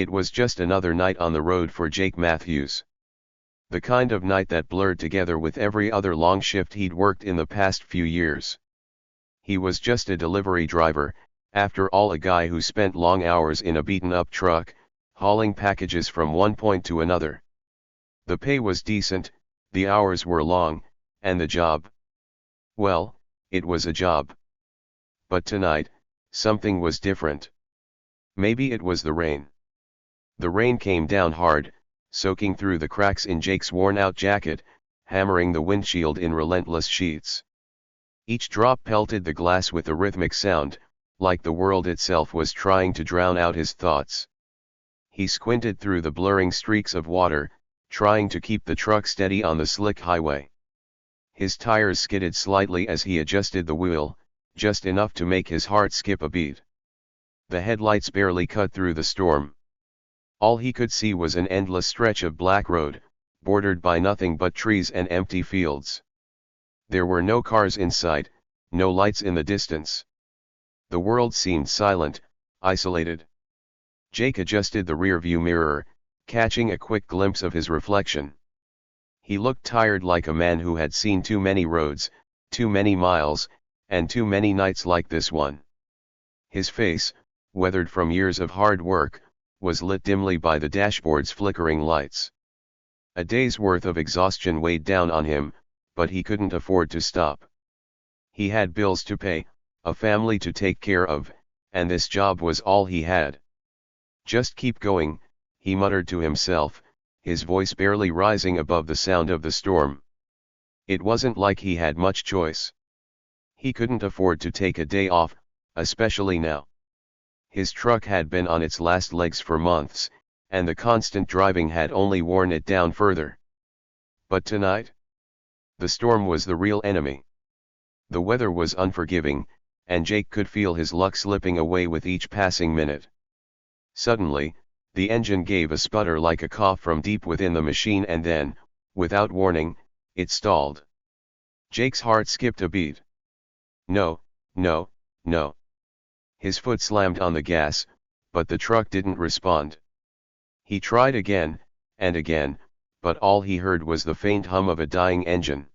It was just another night on the road for Jake Matthews. The kind of night that blurred together with every other long shift he'd worked in the past few years. He was just a delivery driver, after all, a guy who spent long hours in a beaten-up truck, hauling packages from one point to another. The pay was decent, the hours were long, and the job, well, it was a job. But tonight, something was different. Maybe it was the rain. The rain came down hard, soaking through the cracks in Jake's worn-out jacket, hammering the windshield in relentless sheets. Each drop pelted the glass with a rhythmic sound, like the world itself was trying to drown out his thoughts. He squinted through the blurring streaks of water, trying to keep the truck steady on the slick highway. His tires skidded slightly as he adjusted the wheel, just enough to make his heart skip a beat. The headlights barely cut through the storm. All he could see was an endless stretch of black road, bordered by nothing but trees and empty fields. There were no cars in sight, no lights in the distance. The world seemed silent, isolated. Jake adjusted the rearview mirror, catching a quick glimpse of his reflection. He looked tired, like a man who had seen too many roads, too many miles, and too many nights like this one. His face, weathered from years of hard work, was lit dimly by the dashboard's flickering lights. A day's worth of exhaustion weighed down on him, but he couldn't afford to stop. He had bills to pay, a family to take care of, and this job was all he had. Just keep going, he muttered to himself, his voice barely rising above the sound of the storm. It wasn't like he had much choice. He couldn't afford to take a day off, especially now. His truck had been on its last legs for months, and the constant driving had only worn it down further. But tonight? The storm was the real enemy. The weather was unforgiving, and Jake could feel his luck slipping away with each passing minute. Suddenly, the engine gave a sputter like a cough from deep within the machine, and then, without warning, it stalled. Jake's heart skipped a beat. No, no, no. His foot slammed on the gas, but the truck didn't respond. He tried again, and again, but all he heard was the faint hum of a dying engine.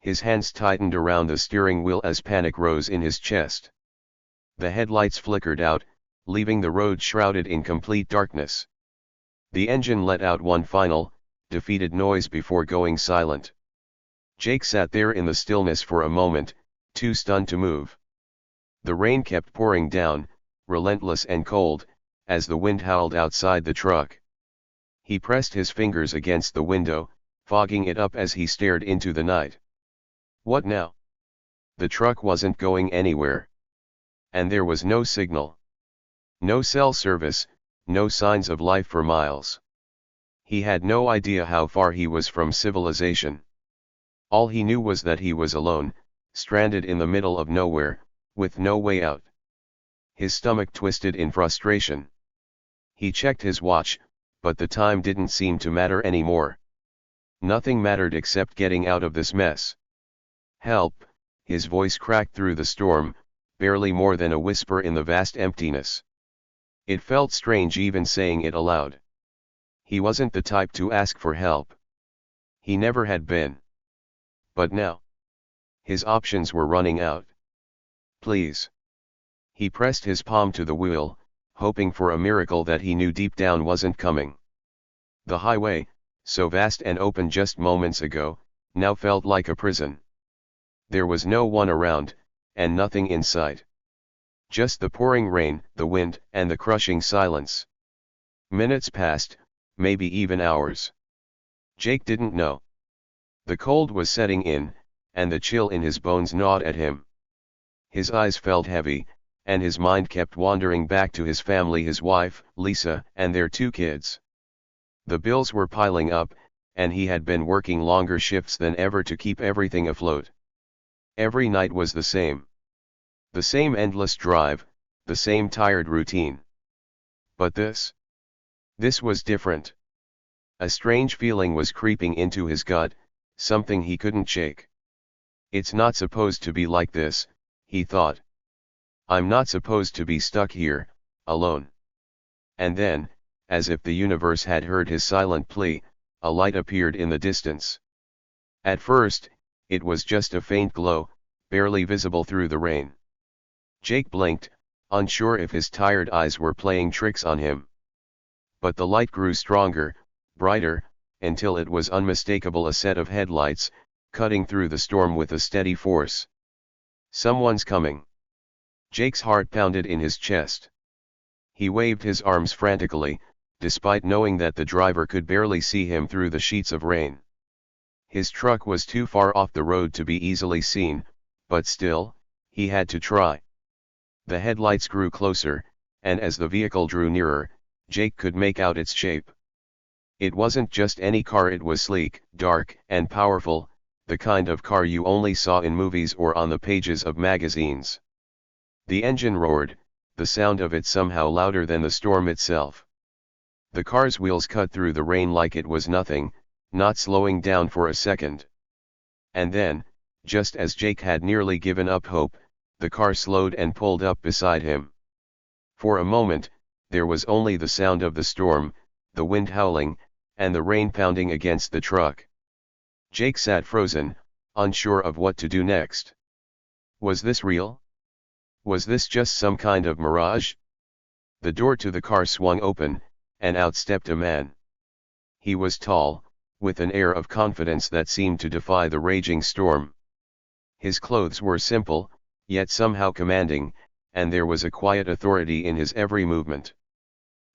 His hands tightened around the steering wheel as panic rose in his chest. The headlights flickered out, leaving the road shrouded in complete darkness. The engine let out one final, defeated noise before going silent. Jake sat there in the stillness for a moment, too stunned to move. The rain kept pouring down, relentless and cold, as the wind howled outside the truck. He pressed his fingers against the window, fogging it up as he stared into the night. What now? The truck wasn't going anywhere. And there was no signal. No cell service, no signs of life for miles. He had no idea how far he was from civilization. All he knew was that he was alone, stranded in the middle of nowhere, with no way out. His stomach twisted in frustration. He checked his watch, but the time didn't seem to matter anymore. Nothing mattered except getting out of this mess. Help, his voice cracked through the storm, barely more than a whisper in the vast emptiness. It felt strange even saying it aloud. He wasn't the type to ask for help. He never had been. But now, his options were running out. Please. He pressed his palm to the wheel, hoping for a miracle that he knew deep down wasn't coming. The highway, so vast and open just moments ago, now felt like a prison. There was no one around, and nothing in sight. Just the pouring rain, the wind, and the crushing silence. Minutes passed, maybe even hours. Jake didn't know. The cold was setting in, and the chill in his bones gnawed at him. His eyes felt heavy, and his mind kept wandering back to his family, his wife, Lisa, and their 2 kids. The bills were piling up, and he had been working longer shifts than ever to keep everything afloat. Every night was the same. The same endless drive, the same tired routine. But this was different. A strange feeling was creeping into his gut, something he couldn't shake. It's not supposed to be like this, he thought. I'm not supposed to be stuck here, alone. And then, as if the universe had heard his silent plea, a light appeared in the distance. At first, it was just a faint glow, barely visible through the rain. Jake blinked, unsure if his tired eyes were playing tricks on him. But the light grew stronger, brighter, until it was unmistakable, a set of headlights, cutting through the storm with a steady force. Someone's coming. Jake's heart pounded in his chest. He waved his arms frantically, despite knowing that the driver could barely see him through the sheets of rain. His truck was too far off the road to be easily seen, but still, he had to try. The headlights grew closer, and as the vehicle drew nearer, Jake could make out its shape. It wasn't just any car, it was sleek, dark, and powerful, the kind of car you only saw in movies or on the pages of magazines. The engine roared, the sound of it somehow louder than the storm itself. The car's wheels cut through the rain like it was nothing, not slowing down for a second. And then, just as Jake had nearly given up hope, the car slowed and pulled up beside him. For a moment, there was only the sound of the storm, the wind howling, and the rain pounding against the truck. Jake sat frozen, unsure of what to do next. Was this real? Was this just some kind of mirage? The door to the car swung open, and out stepped a man. He was tall, with an air of confidence that seemed to defy the raging storm. His clothes were simple, yet somehow commanding, and there was a quiet authority in his every movement.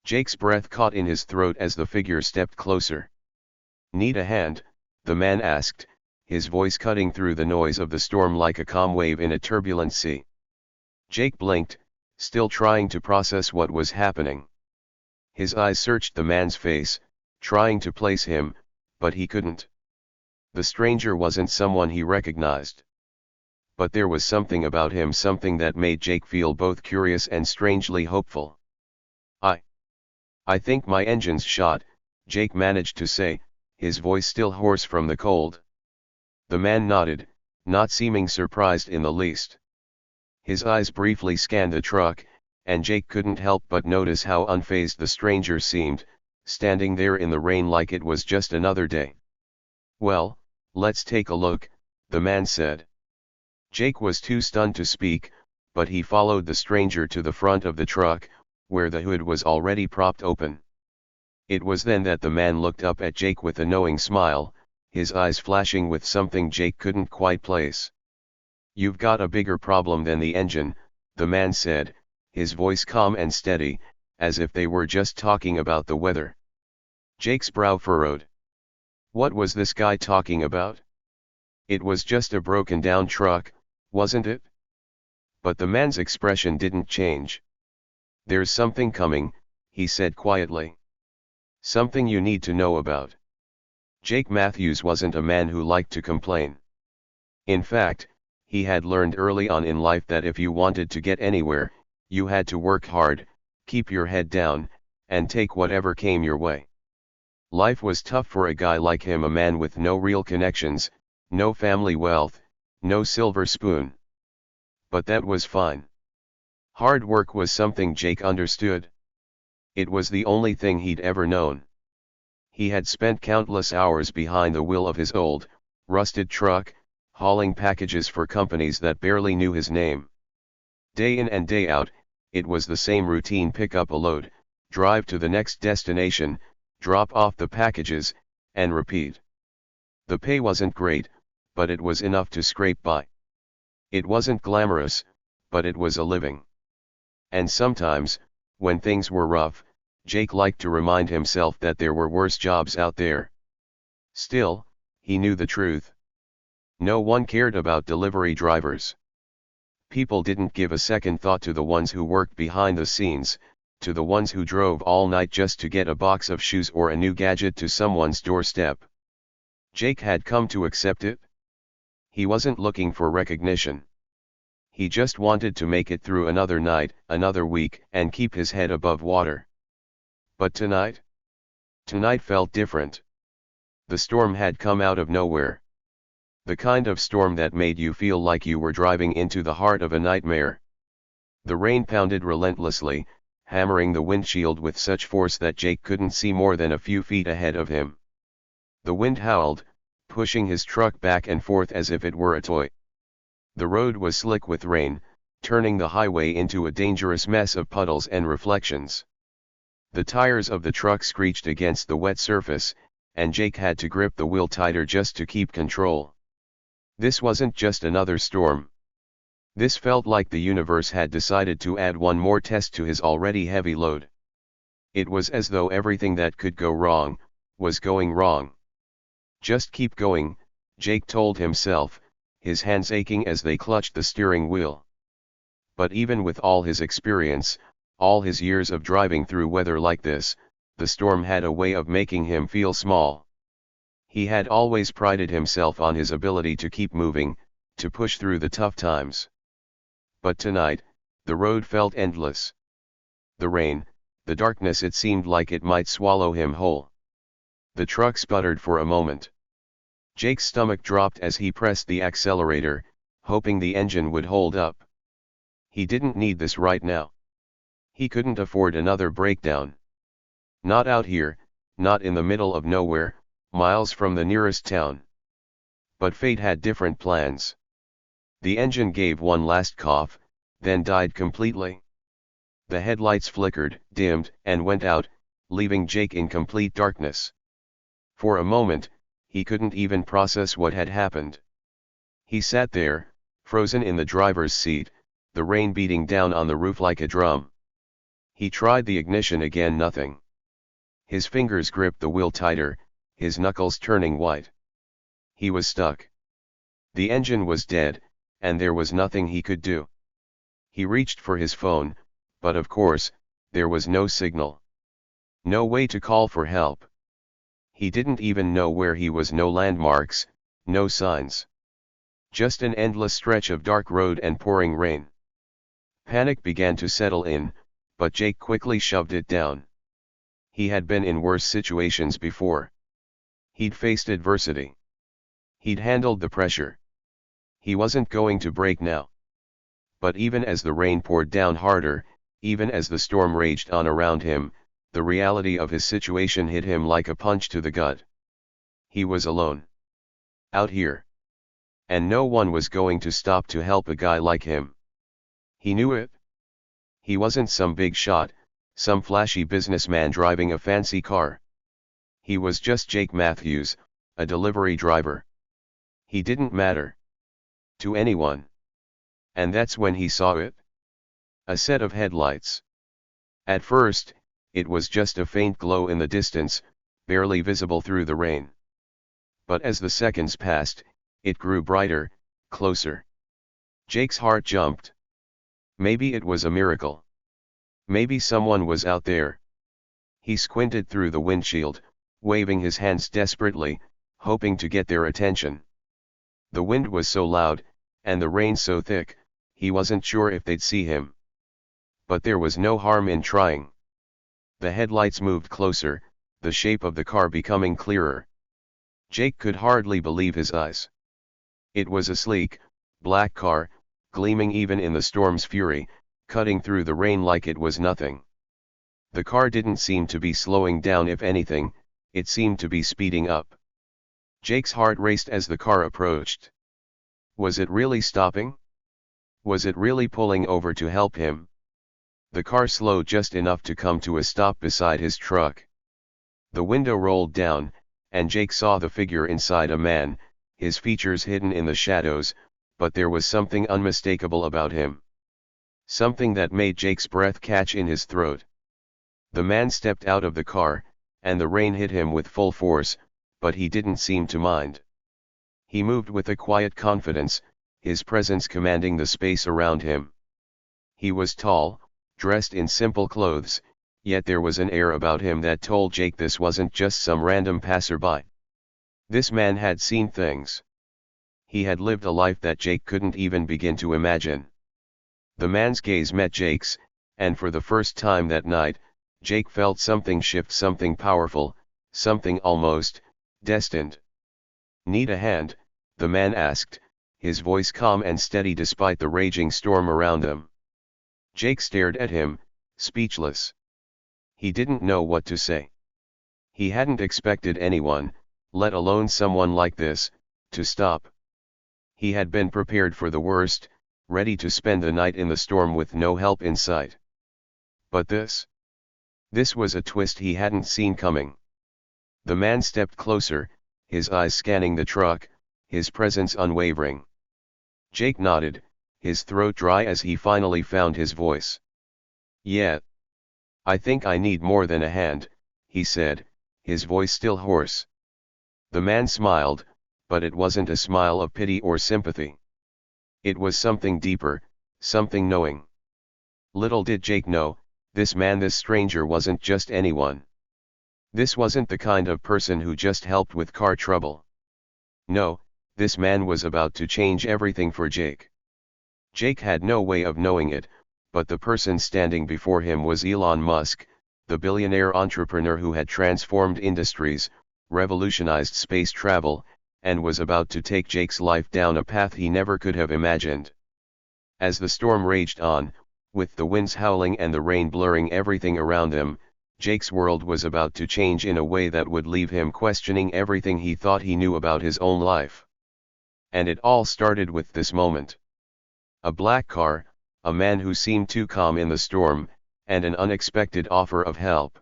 Jake's breath caught in his throat as the figure stepped closer. "Need a hand?" the man asked, his voice cutting through the noise of the storm like a calm wave in a turbulent sea. Jake blinked, still trying to process what was happening. His eyes searched the man's face, trying to place him, but he couldn't. The stranger wasn't someone he recognized. But there was something about him, something that made Jake feel both curious and strangely hopeful. I think my engine's shot," Jake managed to say, his voice still hoarse from the cold. The man nodded, not seeming surprised in the least. His eyes briefly scanned the truck, and Jake couldn't help but notice how unfazed the stranger seemed, standing there in the rain like it was just another day. "Well, let's take a look," the man said. Jake was too stunned to speak, but he followed the stranger to the front of the truck, where the hood was already propped open. It was then that the man looked up at Jake with a knowing smile, his eyes flashing with something Jake couldn't quite place. "You've got a bigger problem than the engine," the man said, his voice calm and steady, as if they were just talking about the weather. Jake's brow furrowed. What was this guy talking about? It was just a broken-down truck, wasn't it? But the man's expression didn't change. "There's something coming," he said quietly. "Something you need to know about." Jake Matthews wasn't a man who liked to complain. In fact, he had learned early on in life that if you wanted to get anywhere, you had to work hard, keep your head down, and take whatever came your way. Life was tough for a guy like him, a man with no real connections, no family wealth, no silver spoon. But that was fine. Hard work was something Jake understood. It was the only thing he'd ever known. He had spent countless hours behind the wheel of his old, rusted truck, hauling packages for companies that barely knew his name. Day in and day out, it was the same routine: pick up a load, drive to the next destination, drop off the packages, and repeat. The pay wasn't great, but it was enough to scrape by. It wasn't glamorous, but it was a living. And sometimes, when things were rough, Jake liked to remind himself that there were worse jobs out there. Still, he knew the truth. No one cared about delivery drivers. People didn't give a second thought to the ones who worked behind the scenes, to the ones who drove all night just to get a box of shoes or a new gadget to someone's doorstep. Jake had come to accept it. He wasn't looking for recognition. He just wanted to make it through another night, another week, and keep his head above water. But tonight? Tonight felt different. The storm had come out of nowhere. The kind of storm that made you feel like you were driving into the heart of a nightmare. The rain pounded relentlessly, hammering the windshield with such force that Jake couldn't see more than a few feet ahead of him. The wind howled, pushing his truck back and forth as if it were a toy. The road was slick with rain, turning the highway into a dangerous mess of puddles and reflections. The tires of the truck screeched against the wet surface, and Jake had to grip the wheel tighter just to keep control. This wasn't just another storm. This felt like the universe had decided to add one more test to his already heavy load. It was as though everything that could go wrong, was going wrong. Just keep going, Jake told himself, his hands aching as they clutched the steering wheel. But even with all his experience, all his years of driving through weather like this, the storm had a way of making him feel small. He had always prided himself on his ability to keep moving, to push through the tough times. But tonight, the road felt endless. The rain, the darkness, it seemed like it might swallow him whole. The truck sputtered for a moment. Jake's stomach dropped as he pressed the accelerator, hoping the engine would hold up. He didn't need this right now. He couldn't afford another breakdown. Not out here, not in the middle of nowhere, miles from the nearest town. But fate had different plans. The engine gave one last cough, then died completely. The headlights flickered, dimmed, and went out, leaving Jake in complete darkness. For a moment, he couldn't even process what had happened. He sat there, frozen in the driver's seat, the rain beating down on the roof like a drum. He tried the ignition again, nothing. His fingers gripped the wheel tighter, his knuckles turning white. He was stuck. The engine was dead, and there was nothing he could do. He reached for his phone, but of course, there was no signal. No way to call for help. He didn't even know where he was, no landmarks, no signs. Just an endless stretch of dark road and pouring rain. Panic began to settle in, but Jake quickly shoved it down. He had been in worse situations before. He'd faced adversity. He'd handled the pressure. He wasn't going to break now. But even as the rain poured down harder, even as the storm raged on around him, the reality of his situation hit him like a punch to the gut. He was alone. Out here. And no one was going to stop to help a guy like him. He knew it. He wasn't some big shot, some flashy businessman driving a fancy car. He was just Jake Matthews, a delivery driver. He didn't matter to anyone. And that's when he saw it. A set of headlights. At first, it was just a faint glow in the distance, barely visible through the rain. But as the seconds passed, it grew brighter, closer. Jake's heart jumped. Maybe it was a miracle. Maybe someone was out there. He squinted through the windshield, waving his hands desperately, hoping to get their attention. The wind was so loud, and the rain so thick, he wasn't sure if they'd see him. But there was no harm in trying. The headlights moved closer, the shape of the car becoming clearer. Jake could hardly believe his eyes. It was a sleek, black car, gleaming even in the storm's fury, cutting through the rain like it was nothing. The car didn't seem to be slowing down, if anything, it seemed to be speeding up. Jake's heart raced as the car approached. Was it really stopping? Was it really pulling over to help him? The car slowed just enough to come to a stop beside his truck. The window rolled down, and Jake saw the figure inside, a man, his features hidden in the shadows, but there was something unmistakable about him. Something that made Jake's breath catch in his throat. The man stepped out of the car, and the rain hit him with full force, but he didn't seem to mind. He moved with a quiet confidence, his presence commanding the space around him. He was tall, dressed in simple clothes, yet there was an air about him that told Jake this wasn't just some random passerby. This man had seen things. He had lived a life that Jake couldn't even begin to imagine. The man's gaze met Jake's, and for the first time that night, Jake felt something shift, something powerful, something almost destined. "Need a hand?" the man asked, his voice calm and steady despite the raging storm around them. Jake stared at him, Speechless. He didn't know what to say. He hadn't expected anyone, let alone someone like this, to stop. He had been prepared for the worst, ready to spend the night in the storm with no help in sight. But this was a twist he hadn't seen coming. The man stepped closer, his eyes scanning the truck, his presence unwavering. Jake nodded, his throat dry as he finally found his voice. "Yeah. I think I need more than a hand," he said, his voice still hoarse. The man smiled, but it wasn't a smile of pity or sympathy. It was something deeper, something knowing. Little did Jake know, this stranger wasn't just anyone. This wasn't the kind of person who just helped with car trouble. No, this man was about to change everything for Jake. Jake had no way of knowing it, but the person standing before him was Elon Musk, the billionaire entrepreneur who had transformed industries, revolutionized space travel, and was about to take Jake's life down a path he never could have imagined. As the storm raged on, with the winds howling and the rain blurring everything around them, Jake's world was about to change in a way that would leave him questioning everything he thought he knew about his own life. And it all started with this moment. A black car, a man who seemed too calm in the storm, and an unexpected offer of help.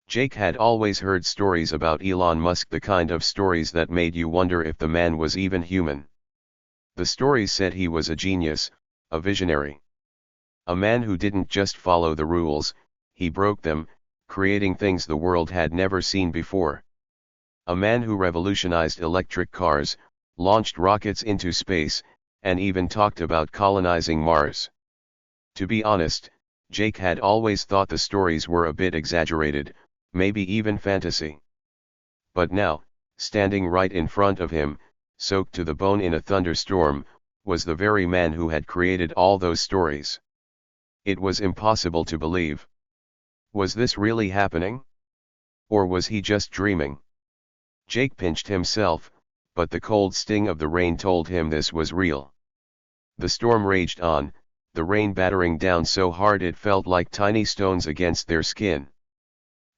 Jake had always heard stories about Elon Musk, the kind of stories that made you wonder if the man was even human. The stories said he was a genius, a visionary. A man who didn't just follow the rules, he broke them, creating things the world had never seen before. A man who revolutionized electric cars, launched rockets into space, and even talked about colonizing Mars. To be honest, Jake had always thought the stories were a bit exaggerated, maybe even fantasy. But now, standing right in front of him, soaked to the bone in a thunderstorm, was the very man who had created all those stories. It was impossible to believe. Was this really happening? Or was he just dreaming? Jake pinched himself, but the cold sting of the rain told him this was real. The storm raged on, the rain battering down so hard it felt like tiny stones against their skin.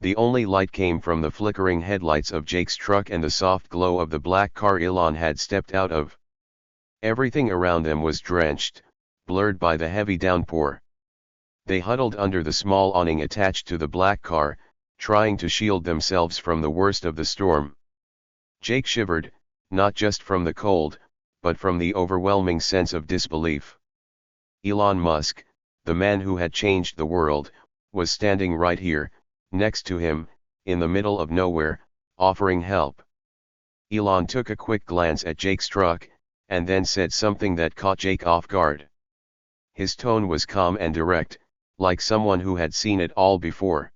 The only light came from the flickering headlights of Jake's truck and the soft glow of the black car Elon had stepped out of. Everything around them was drenched, blurred by the heavy downpour. They huddled under the small awning attached to the black car, trying to shield themselves from the worst of the storm. Jake shivered, not just from the cold, but from the overwhelming sense of disbelief. Elon Musk, the man who had changed the world, was standing right here, next to him, in the middle of nowhere, offering help. Elon took a quick glance at Jake's truck, and then said something that caught Jake off guard. His tone was calm and direct, like someone who had seen it all before.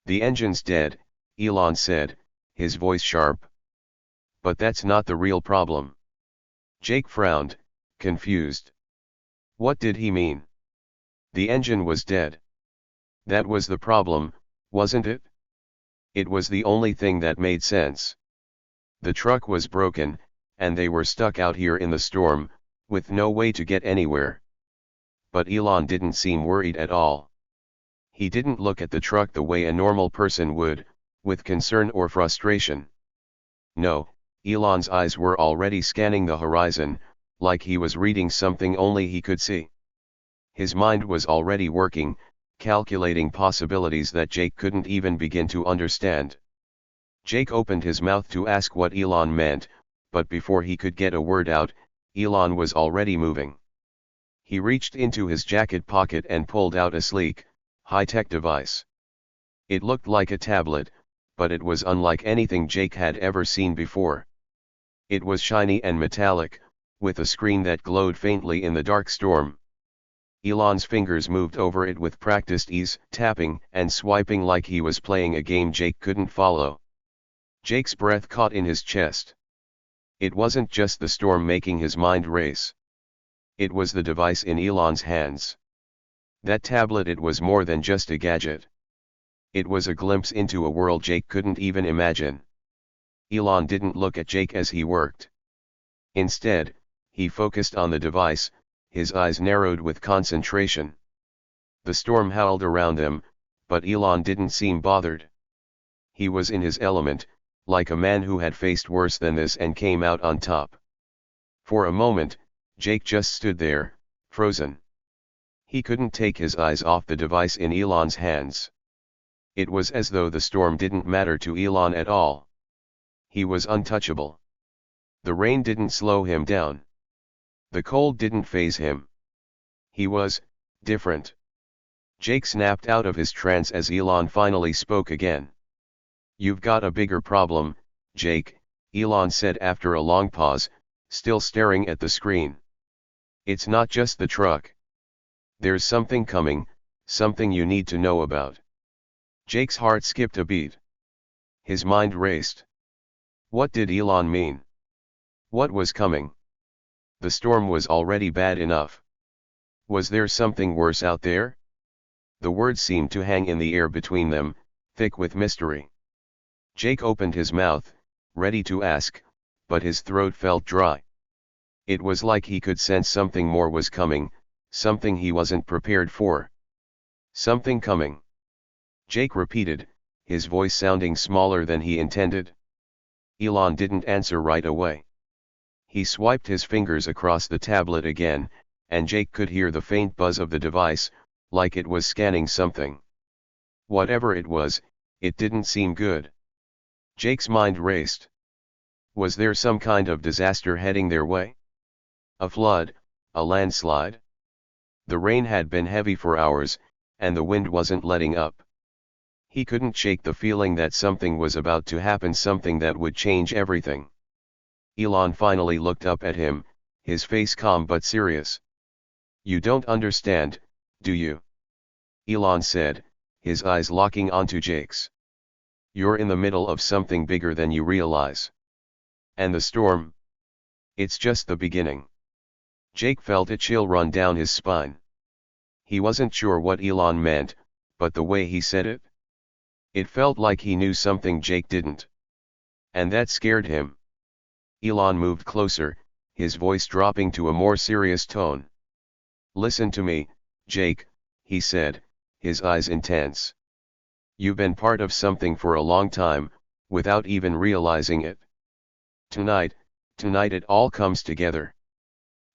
"The engine's dead," Elon said, his voice sharp. "But that's not the real problem." Jake frowned, confused. What did he mean? The engine was dead. That was the problem, wasn't it? It was the only thing that made sense. The truck was broken, and they were stuck out here in the storm, with no way to get anywhere. But Elon didn't seem worried at all. He didn't look at the truck the way a normal person would, with concern or frustration. No, Elon's eyes were already scanning the horizon, like he was reading something only he could see. His mind was already working, calculating possibilities that Jake couldn't even begin to understand. Jake opened his mouth to ask what Elon meant, but before he could get a word out, Elon was already moving. He reached into his jacket pocket and pulled out a sleek, high-tech device. It looked like a tablet, but it was unlike anything Jake had ever seen before. It was shiny and metallic, with a screen that glowed faintly in the dark storm. Elon's fingers moved over it with practiced ease, tapping and swiping like he was playing a game Jake couldn't follow. Jake's breath caught in his chest. It wasn't just the storm making his mind race. It was the device in Elon's hands. That tablet, it was more than just a gadget. It was a glimpse into a world Jake couldn't even imagine. Elon didn't look at Jake as he worked. Instead, he focused on the device, his eyes narrowed with concentration. The storm howled around them, but Elon didn't seem bothered. He was in his element, like a man who had faced worse than this and came out on top. For a moment, Jake just stood there, frozen. He couldn't take his eyes off the device in Elon's hands. It was as though the storm didn't matter to Elon at all. He was untouchable. The rain didn't slow him down. The cold didn't faze him. He was different. Jake snapped out of his trance as Elon finally spoke again. "You've got a bigger problem, Jake," Elon said after a long pause, still staring at the screen. "It's not just the truck. There's something coming, something you need to know about." Jake's heart skipped a beat. His mind raced. What did Elon mean? What was coming? The storm was already bad enough. Was there something worse out there? The words seemed to hang in the air between them, thick with mystery. Jake opened his mouth, ready to ask, but his throat felt dry. It was like he could sense something more was coming, something he wasn't prepared for. "Something coming," Jake repeated, his voice sounding smaller than he intended. Elon didn't answer right away. He swiped his fingers across the tablet again, and Jake could hear the faint buzz of the device, like it was scanning something. Whatever it was, it didn't seem good. Jake's mind raced. Was there some kind of disaster heading their way? A flood, a landslide? The rain had been heavy for hours, and the wind wasn't letting up. He couldn't shake the feeling that something was about to happen, something that would change everything. Elon finally looked up at him, his face calm but serious. "You don't understand, do you?" Elon said, his eyes locking onto Jake's. "You're in the middle of something bigger than you realize. And the storm? It's just the beginning." Jake felt a chill run down his spine. He wasn't sure what Elon meant, but the way he said it, it felt like he knew something Jake didn't. And that scared him. Elon moved closer, his voice dropping to a more serious tone. "Listen to me, Jake," he said, his eyes intense. "You've been part of something for a long time, without even realizing it. Tonight it all comes together.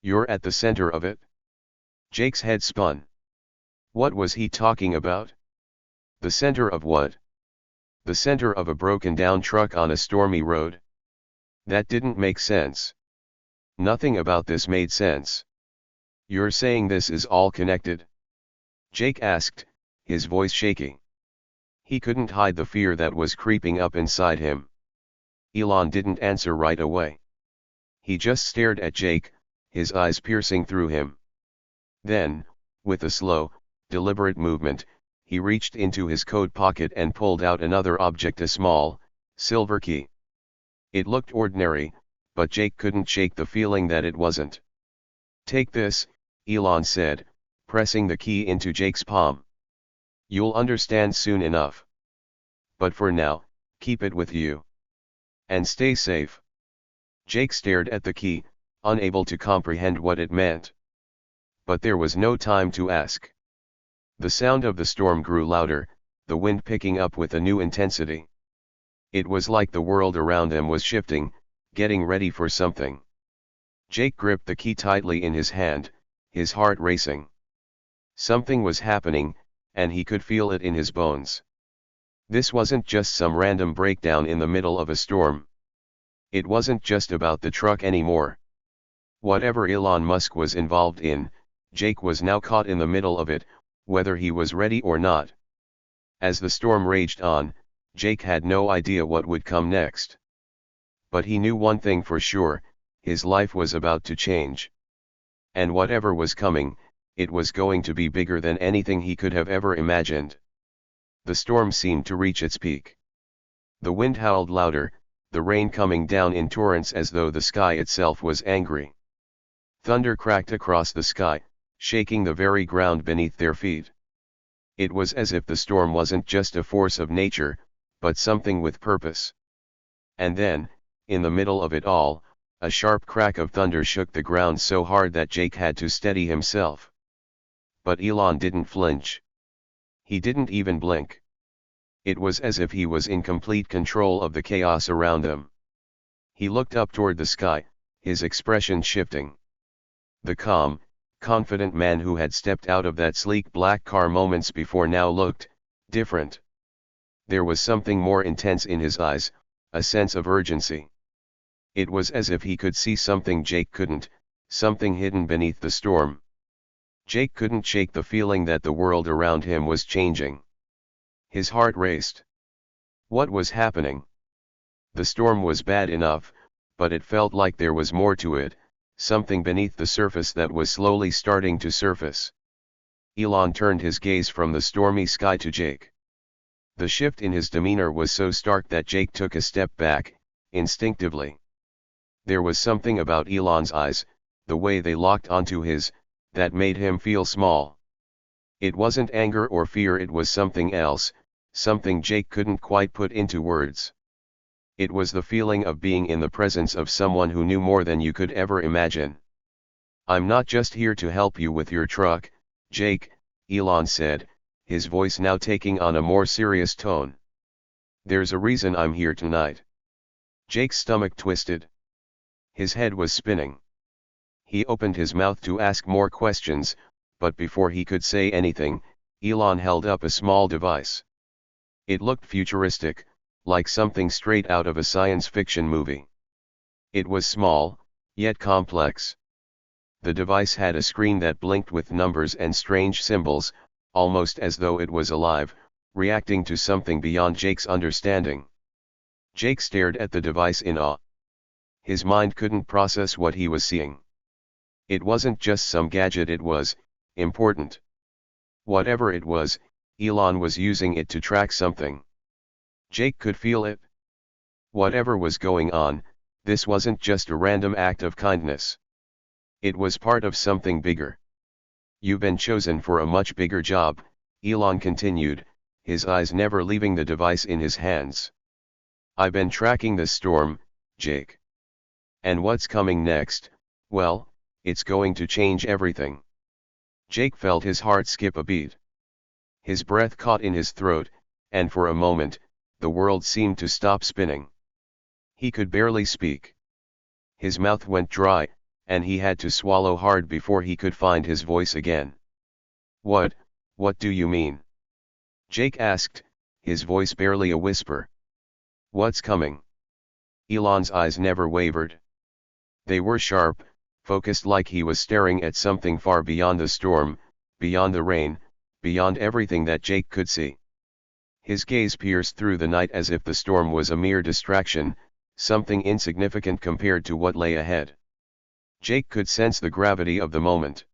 You're at the center of it." Jake's head spun. What was he talking about? The center of what? The center of a broken-down truck on a stormy road? That didn't make sense. Nothing about this made sense. "You're saying this is all connected?" Jake asked, his voice shaking. He couldn't hide the fear that was creeping up inside him. Elon didn't answer right away. He just stared at Jake, his eyes piercing through him. Then, with a slow, deliberate movement, he reached into his coat pocket and pulled out another object, a small, silver key. It looked ordinary, but Jake couldn't shake the feeling that it wasn't. "Take this," Elon said, pressing the key into Jake's palm. "You'll understand soon enough. But for now, keep it with you. And stay safe." Jake stared at the key, unable to comprehend what it meant. But there was no time to ask. The sound of the storm grew louder, the wind picking up with a new intensity. It was like the world around them was shifting, getting ready for something. Jake gripped the key tightly in his hand, his heart racing. Something was happening, and he could feel it in his bones. This wasn't just some random breakdown in the middle of a storm. It wasn't just about the truck anymore. Whatever Elon Musk was involved in, Jake was now caught in the middle of it, whether he was ready or not. As the storm raged on, Jake had no idea what would come next. But he knew one thing for sure, his life was about to change. And whatever was coming, it was going to be bigger than anything he could have ever imagined. The storm seemed to reach its peak. The wind howled louder, the rain coming down in torrents as though the sky itself was angry. Thunder cracked across the sky, shaking the very ground beneath their feet. It was as if the storm wasn't just a force of nature, but something with purpose. And then, in the middle of it all, a sharp crack of thunder shook the ground so hard that Jake had to steady himself. But Elon didn't flinch. He didn't even blink. It was as if he was in complete control of the chaos around him. He looked up toward the sky, his expression shifting. The calm, confident man who had stepped out of that sleek black car moments before now looked different. There was something more intense in his eyes, a sense of urgency. It was as if he could see something Jake couldn't, something hidden beneath the storm. Jake couldn't shake the feeling that the world around him was changing. His heart raced. What was happening? The storm was bad enough, but it felt like there was more to it, something beneath the surface that was slowly starting to surface. Elon turned his gaze from the stormy sky to Jake. The shift in his demeanor was so stark that Jake took a step back, instinctively. There was something about Elon's eyes, the way they locked onto his, that made him feel small. It wasn't anger or fear, it was something else, something Jake couldn't quite put into words. It was the feeling of being in the presence of someone who knew more than you could ever imagine. "I'm not just here to help you with your truck, Jake," Elon said, his voice now taking on a more serious tone. "There's a reason I'm here tonight." Jake's stomach twisted. His head was spinning. He opened his mouth to ask more questions, but before he could say anything, Elon held up a small device. It looked futuristic, like something straight out of a science fiction movie. It was small, yet complex. The device had a screen that blinked with numbers and strange symbols, almost as though it was alive, reacting to something beyond Jake's understanding. Jake stared at the device in awe. His mind couldn't process what he was seeing. It wasn't just some gadget, it was important. Whatever it was, Elon was using it to track something. Jake could feel it. Whatever was going on, this wasn't just a random act of kindness. It was part of something bigger. "You've been chosen for a much bigger job," Elon continued, his eyes never leaving the device in his hands. "I've been tracking this storm, Jake. And what's coming next, well, it's going to change everything." Jake felt his heart skip a beat. His breath caught in his throat, and for a moment, the world seemed to stop spinning. He could barely speak. His mouth went dry, and he had to swallow hard before he could find his voice again. What do you mean?" Jake asked, his voice barely a whisper. "What's coming?" Elon's eyes never wavered. They were sharp, focused, like he was staring at something far beyond the storm, beyond the rain, beyond everything that Jake could see. His gaze pierced through the night as if the storm was a mere distraction, something insignificant compared to what lay ahead. Jake could sense the gravity of the moment.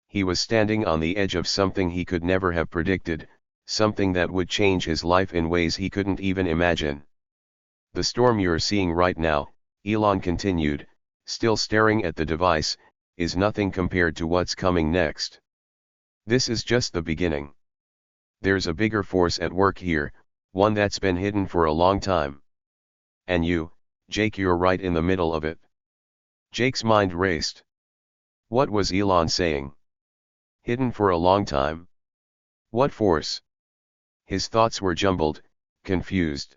He was standing on the edge of something he could never have predicted, something that would change his life in ways he couldn't even imagine. "The storm you're seeing right now," Elon continued, still staring at the device, "is nothing compared to what's coming next. This is just the beginning. There's a bigger force at work here, one that's been hidden for a long time. And you, Jake, you're right in the middle of it." Jake's mind raced. What was Elon saying? Hidden for a long time? What force? His thoughts were jumbled, confused.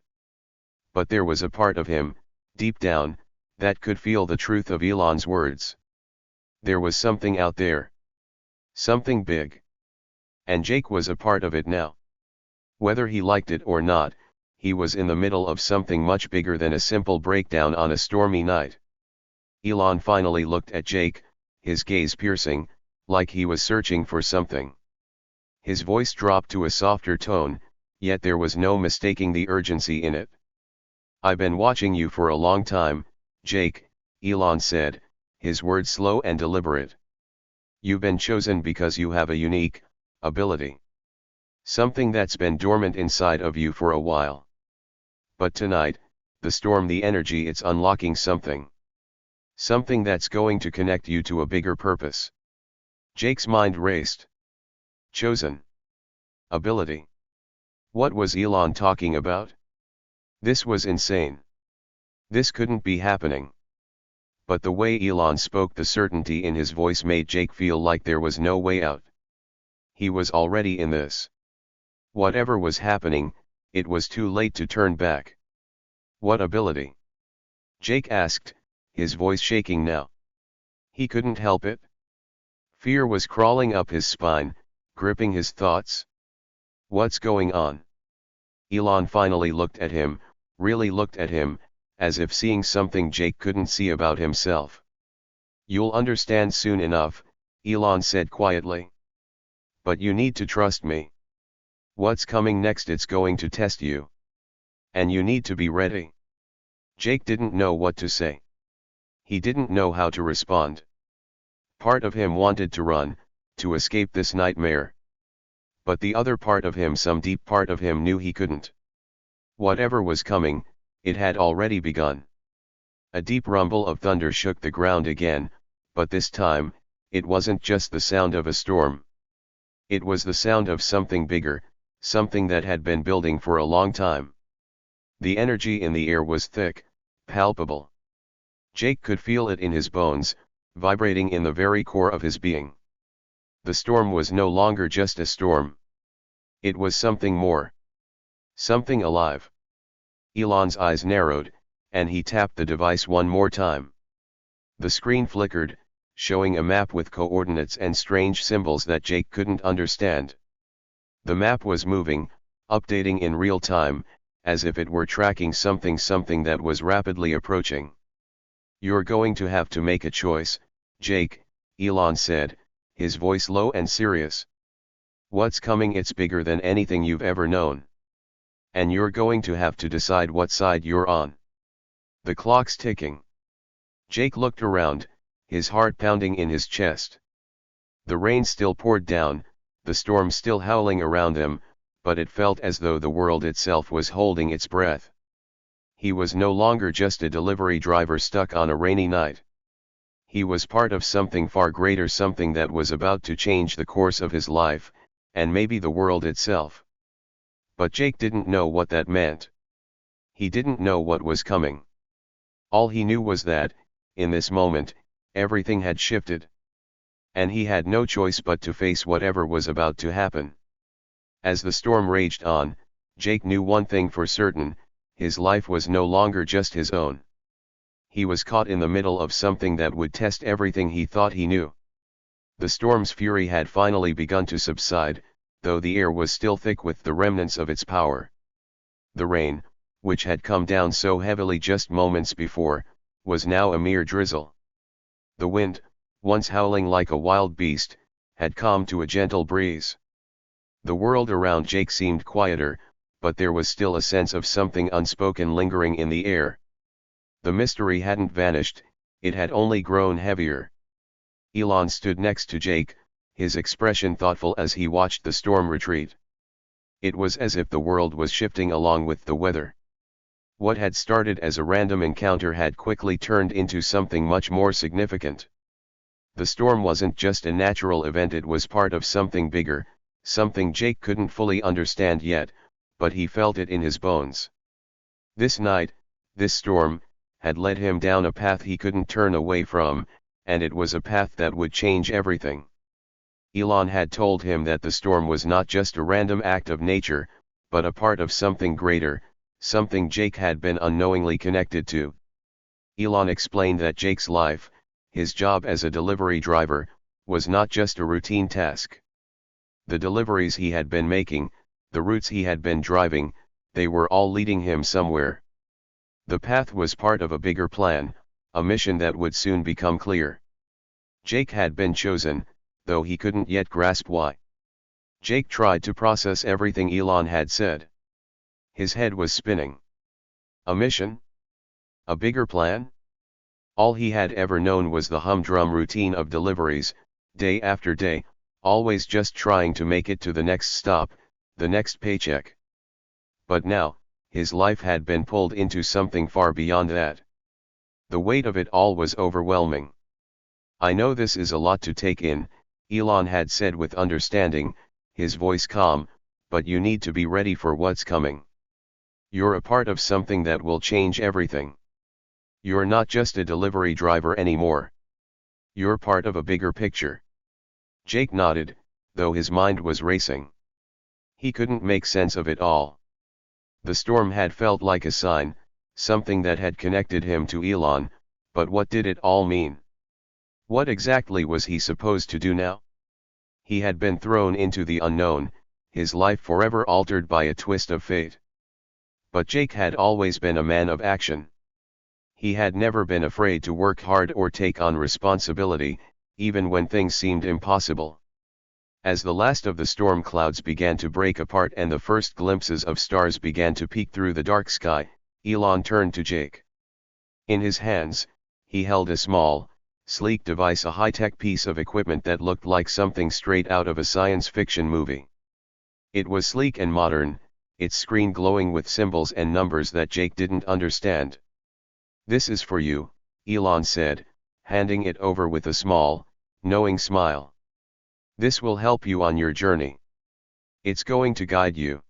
But there was a part of him, deep down, that could feel the truth of Elon's words. There was something out there. Something big. And Jake was a part of it now. Whether he liked it or not, he was in the middle of something much bigger than a simple breakdown on a stormy night. Elon finally looked at Jake, his gaze piercing, like he was searching for something. His voice dropped to a softer tone, yet there was no mistaking the urgency in it. "I've been watching you for a long time, Jake," Elon said, his words slow and deliberate. "You've been chosen because you have a unique ability. Something that's been dormant inside of you for a while. But tonight, the storm, the energy, it's unlocking something. Something that's going to connect you to a bigger purpose." Jake's mind raced. Chosen. Ability. What was Elon talking about? This was insane. This couldn't be happening. But the way Elon spoke, the certainty in his voice, made Jake feel like there was no way out. He was already in this. Whatever was happening, it was too late to turn back. What ability? Jake asked, his voice shaking now. He couldn't help it. Fear was crawling up his spine, gripping his thoughts. What's going on? Elon finally looked at him, really looked at him, as if seeing something Jake couldn't see about himself. You'll understand soon enough, Elon said quietly. But you need to trust me. What's coming next? It's going to test you. And you need to be ready. Jake didn't know what to say. He didn't know how to respond. Part of him wanted to run, to escape this nightmare. But the other part of him, some deep part of him, knew he couldn't. Whatever was coming, it had already begun. A deep rumble of thunder shook the ground again, but this time, it wasn't just the sound of a storm. It was the sound of something bigger, something that had been building for a long time. The energy in the air was thick, palpable. Jake could feel it in his bones, vibrating in the very core of his being. The storm was no longer just a storm. It was something more. Something alive. Elon's eyes narrowed, and he tapped the device one more time. The screen flickered, showing a map with coordinates and strange symbols that Jake couldn't understand. The map was moving, updating in real time, as if it were tracking something that was rapidly approaching. You're going to have to make a choice, Jake, Elon said, his voice low and serious. What's coming? It's bigger than anything you've ever known. And you're going to have to decide what side you're on. The clock's ticking. Jake looked around, his heart pounding in his chest. The rain still poured down, the storm still howling around them, but it felt as though the world itself was holding its breath. He was no longer just a delivery driver stuck on a rainy night. He was part of something far greater, something that was about to change the course of his life, and maybe the world itself. But Jake didn't know what that meant. He didn't know what was coming. All he knew was that, in this moment, everything had shifted. And he had no choice but to face whatever was about to happen. As the storm raged on, Jake knew one thing for certain: his life was no longer just his own. He was caught in the middle of something that would test everything he thought he knew. The storm's fury had finally begun to subside, though the air was still thick with the remnants of its power. The rain, which had come down so heavily just moments before, was now a mere drizzle. The wind, once howling like a wild beast, had calmed to a gentle breeze. The world around Jake seemed quieter, but there was still a sense of something unspoken lingering in the air. The mystery hadn't vanished, it had only grown heavier. Elon stood next to Jake, his expression thoughtful as he watched the storm retreat. It was as if the world was shifting along with the weather. What had started as a random encounter had quickly turned into something much more significant. The storm wasn't just a natural event, it was part of something bigger, something Jake couldn't fully understand yet, but he felt it in his bones. This night, this storm, had led him down a path he couldn't turn away from, and it was a path that would change everything. Elon had told him that the storm was not just a random act of nature, but a part of something greater, something Jake had been unknowingly connected to. Elon explained that Jake's life, his job as a delivery driver, was not just a routine task. The deliveries he had been making, the routes he had been driving, they were all leading him somewhere. The path was part of a bigger plan, a mission that would soon become clear. Jake had been chosen, though he couldn't yet grasp why. Jake tried to process everything Elon had said. His head was spinning. A mission? A bigger plan? All he had ever known was the humdrum routine of deliveries, day after day, always just trying to make it to the next stop, the next paycheck. But now, his life had been pulled into something far beyond that. The weight of it all was overwhelming. I know this is a lot to take in, Elon had said with understanding, his voice calm, but you need to be ready for what's coming. You're a part of something that will change everything. You're not just a delivery driver anymore. You're part of a bigger picture. Jake nodded, though his mind was racing. He couldn't make sense of it all. The storm had felt like a sign, something that had connected him to Elon, but what did it all mean? What exactly was he supposed to do now? He had been thrown into the unknown, his life forever altered by a twist of fate. But Jake had always been a man of action. He had never been afraid to work hard or take on responsibility, even when things seemed impossible. As the last of the storm clouds began to break apart and the first glimpses of stars began to peek through the dark sky, Elon turned to Jake. In his hands, he held a small, sleek device, a high-tech piece of equipment that looked like something straight out of a science fiction movie. It was sleek and modern, its screen glowing with symbols and numbers that Jake didn't understand. "This is for you," Elon said, handing it over with a small, knowing smile. "This will help you on your journey. It's going to guide you."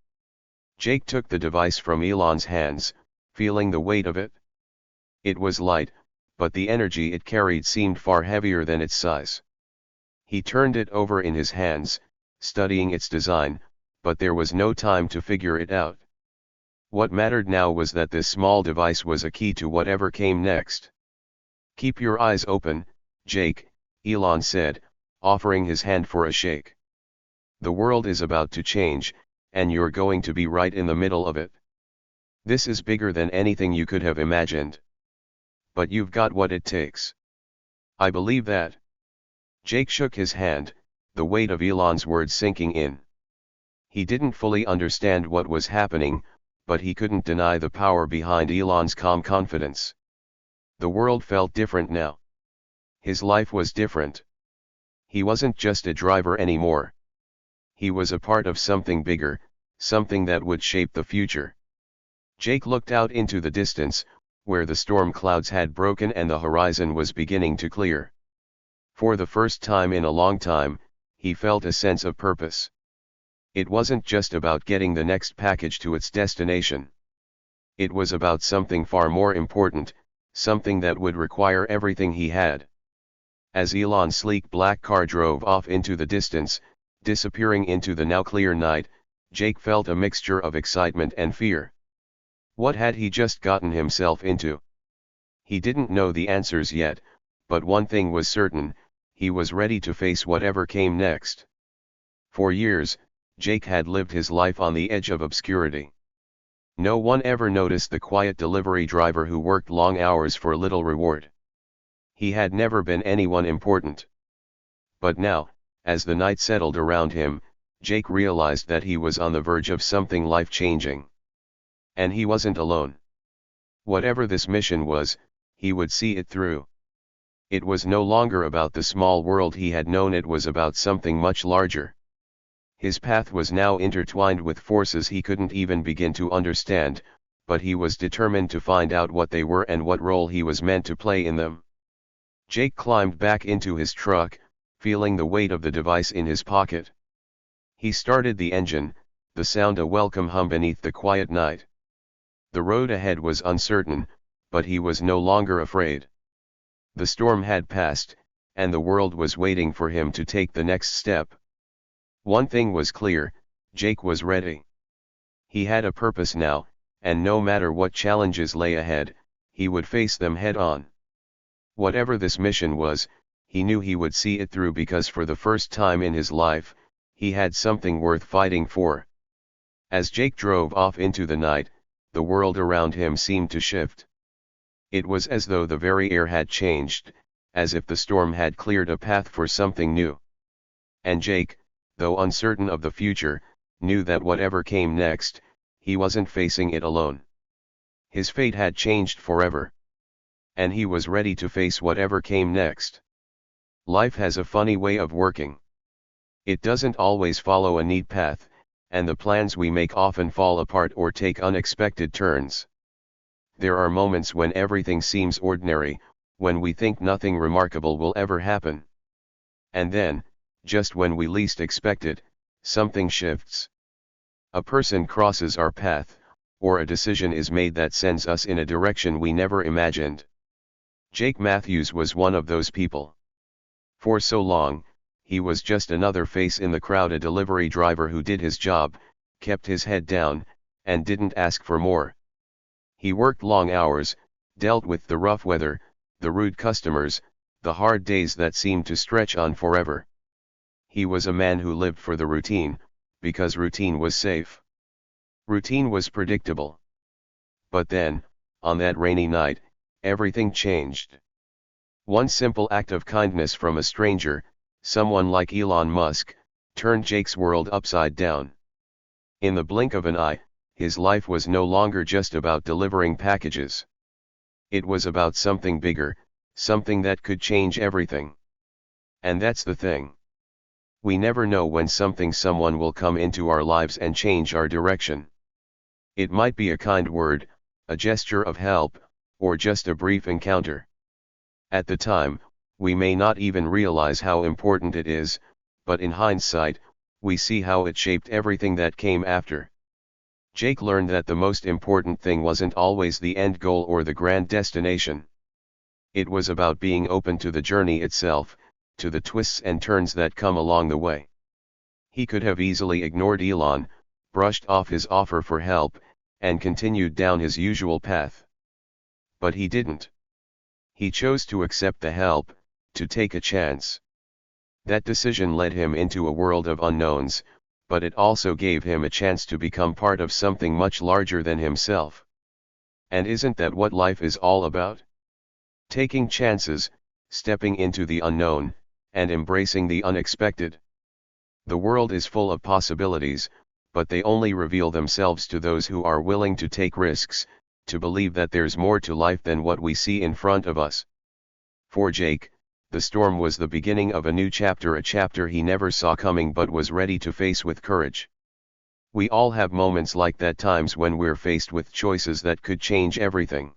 Jake took the device from Elon's hands, feeling the weight of it. It was light, but the energy it carried seemed far heavier than its size. He turned it over in his hands, studying its design, but there was no time to figure it out. What mattered now was that this small device was a key to whatever came next. "Keep your eyes open, Jake," Elon said, offering his hand for a shake. "The world is about to change, and you're going to be right in the middle of it. This is bigger than anything you could have imagined. But you've got what it takes." "I believe that." Jake shook his hand, the weight of Elon's words sinking in. He didn't fully understand what was happening, but he couldn't deny the power behind Elon's calm confidence. The world felt different now. His life was different. He wasn't just a driver anymore. He was a part of something bigger, something that would shape the future. Jake looked out into the distance, where the storm clouds had broken and the horizon was beginning to clear. For the first time in a long time, he felt a sense of purpose. It wasn't just about getting the next package to its destination. It was about something far more important, something that would require everything he had. As Elon's sleek black car drove off into the distance, disappearing into the now clear night, Jake felt a mixture of excitement and fear. What had he just gotten himself into? He didn't know the answers yet, but one thing was certain: he was ready to face whatever came next. For years, Jake had lived his life on the edge of obscurity. No one ever noticed the quiet delivery driver who worked long hours for little reward. He had never been anyone important. But now, as the night settled around him, Jake realized that he was on the verge of something life-changing. And he wasn't alone. Whatever this mission was, he would see it through. It was no longer about the small world he had known, it was about something much larger. His path was now intertwined with forces he couldn't even begin to understand, but he was determined to find out what they were and what role he was meant to play in them. Jake climbed back into his truck, feeling the weight of the device in his pocket. He started the engine, the sound a welcome hum beneath the quiet night. The road ahead was uncertain, but he was no longer afraid. The storm had passed, and the world was waiting for him to take the next step. One thing was clear: Jake was ready. He had a purpose now, and no matter what challenges lay ahead, he would face them head on. Whatever this mission was, he knew he would see it through, because for the first time in his life, he had something worth fighting for. As Jake drove off into the night, the world around him seemed to shift. It was as though the very air had changed, as if the storm had cleared a path for something new. And Jake, though uncertain of the future, knew that whatever came next, he wasn't facing it alone. His fate had changed forever. And he was ready to face whatever came next. Life has a funny way of working. It doesn't always follow a neat path, and the plans we make often fall apart or take unexpected turns. There are moments when everything seems ordinary, when we think nothing remarkable will ever happen. And then, just when we least expect it, something shifts. A person crosses our path, or a decision is made that sends us in a direction we never imagined. Jake Matthews was one of those people. For so long, he was just another face in the crowd, a delivery driver who did his job, kept his head down, and didn't ask for more. He worked long hours, dealt with the rough weather, the rude customers, the hard days that seemed to stretch on forever. He was a man who lived for the routine, because routine was safe. Routine was predictable. But then, on that rainy night, everything changed. One simple act of kindness from a stranger, someone like Elon Musk, turned Jake's world upside down. In the blink of an eye, his life was no longer just about delivering packages. It was about something bigger, something that could change everything. And that's the thing. We never know when someone will come into our lives and change our direction. It might be a kind word, a gesture of help, or just a brief encounter. At the time, we may not even realize how important it is, but in hindsight, we see how it shaped everything that came after. Jake learned that the most important thing wasn't always the end goal or the grand destination. It was about being open to the journey itself, to the twists and turns that come along the way. He could have easily ignored Elon, brushed off his offer for help, and continued down his usual path. But he didn't. He chose to accept the help, to take a chance. That decision led him into a world of unknowns, but it also gave him a chance to become part of something much larger than himself. And isn't that what life is all about? Taking chances, stepping into the unknown, and embracing the unexpected. The world is full of possibilities, but they only reveal themselves to those who are willing to take risks, to believe that there's more to life than what we see in front of us. For Jake, the storm was the beginning of a new chapter, a chapter he never saw coming but was ready to face with courage. We all have moments like that, times when we're faced with choices that could change everything.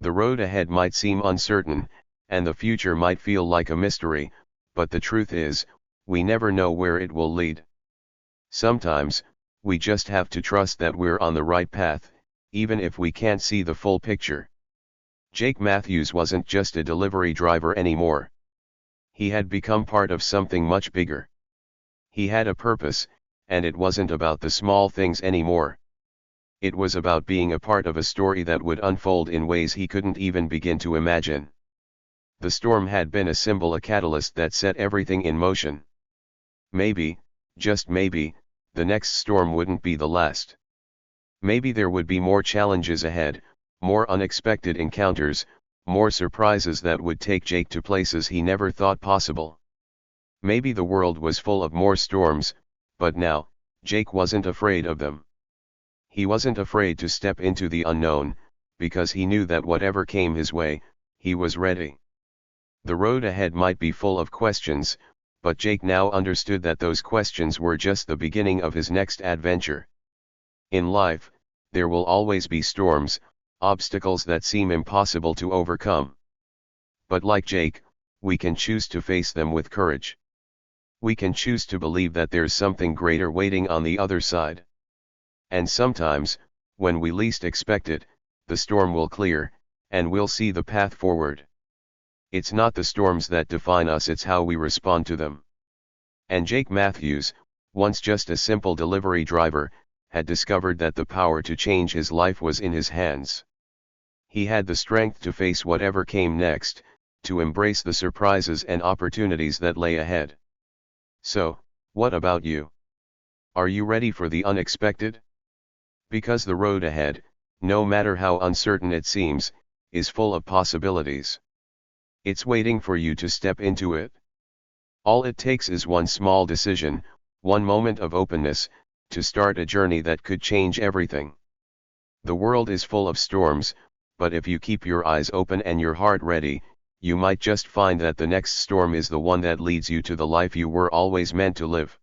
The road ahead might seem uncertain, and the future might feel like a mystery, but the truth is, we never know where it will lead. Sometimes, we just have to trust that we're on the right path, even if we can't see the full picture. Jake Matthews wasn't just a delivery driver anymore. He had become part of something much bigger. He had a purpose, and it wasn't about the small things anymore. It was about being a part of a story that would unfold in ways he couldn't even begin to imagine. The storm had been a symbol, a catalyst that set everything in motion. Maybe, just maybe, the next storm wouldn't be the last. Maybe there would be more challenges ahead, more unexpected encounters, more surprises that would take Jake to places he never thought possible. Maybe the world was full of more storms, but now, Jake wasn't afraid of them. He wasn't afraid to step into the unknown, because he knew that whatever came his way, he was ready. The road ahead might be full of questions, but Jake now understood that those questions were just the beginning of his next adventure. In life, there will always be storms, obstacles that seem impossible to overcome. But like Jake, we can choose to face them with courage. We can choose to believe that there's something greater waiting on the other side. And sometimes, when we least expect it, the storm will clear, and we'll see the path forward. It's not the storms that define us, it's how we respond to them. And Jake Matthews, once just a simple delivery driver, had discovered that the power to change his life was in his hands. He had the strength to face whatever came next, to embrace the surprises and opportunities that lay ahead. So, what about you? Are you ready for the unexpected? Because the road ahead, no matter how uncertain it seems, is full of possibilities. It's waiting for you to step into it. All it takes is one small decision, one moment of openness, to start a journey that could change everything. The world is full of storms, but if you keep your eyes open and your heart ready, you might just find that the next storm is the one that leads you to the life you were always meant to live.